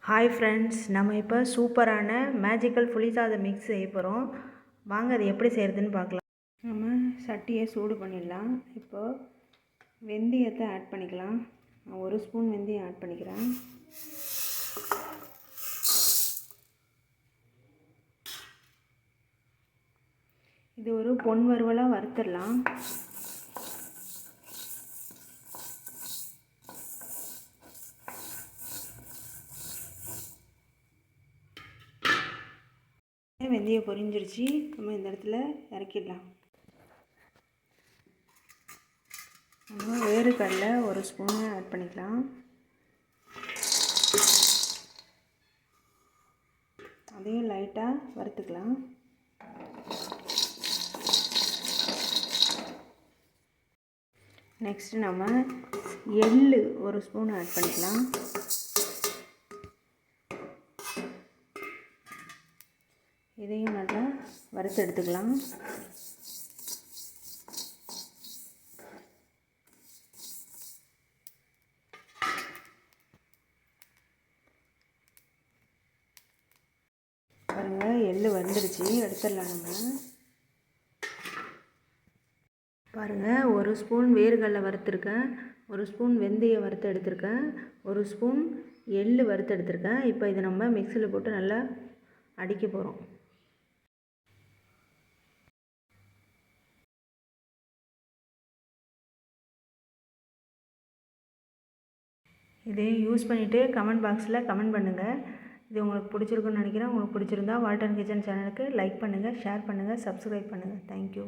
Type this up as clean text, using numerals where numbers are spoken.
Hi friends, நம்ம இப்போ சூப்பரான மேஜிக்கல் புளி சாதம் மிக்ஸ் செய்ய போகிறோம். வாங்க அது எப்படி செய்கிறதுன்னு பார்க்கலாம். நம்ம சட்டியை சூடு பண்ணிடலாம். இப்போது வெந்தயத்தை ஆட் பண்ணிக்கலாம். நான் 1 ஸ்பூன் வெந்தயம் ஆட் பண்ணிக்கிறேன். இது ஒரு பொன் வறுவலாக வறுத்துடலாம். வெந்தயம் பொரிஞ்சிருச்சு. நம்ம இந்த இடத்துல இறக்கிடலாம். நம்ம வேர்க்கடலை 1 ஸ்பூன் ஆட் பண்ணிக்கலாம். அதையும் லைட்டாக வறுத்துக்கலாம். நெக்ஸ்ட்டு நம்ம எள்ளு 1 ஸ்பூன் ஆட் பண்ணிக்கலாம். இதையும் நல்லா வறுத்து எடுத்துக்கலாம். பாருங்கள், எள்ளு வந்துடுச்சு. எடுத்துடலாம். நம்ம பாருங்கள், 1 ஸ்பூன் வேர்க்கடலை வறுத்துருக்கேன், 1 ஸ்பூன் வெந்தயம் வறுத்து எடுத்திருக்கேன், 1 ஸ்பூன் எள்ளு வறுத்து எடுத்திருக்கேன். இப்போ இதை நம்ம மிக்சியில் போட்டு நல்லா அடிக்க போகிறோம். இதையும் யூஸ் பண்ணிவிட்டு கமெண்ட் பாக்ஸில் கமெண்ட் பண்ணுங்கள். இது உங்களுக்கு பிடிச்சிருக்குன்னு நினைக்கிறேன். உங்களுக்கு பிடிச்சிருந்தா வால்டன் கிச்சன் சேனலுக்கு லைக் பண்ணுங்கள், ஷேர் பண்ணுங்கள், சப்ஸ்கிரைப் பண்ணுங்கள். தேங்க்யூ.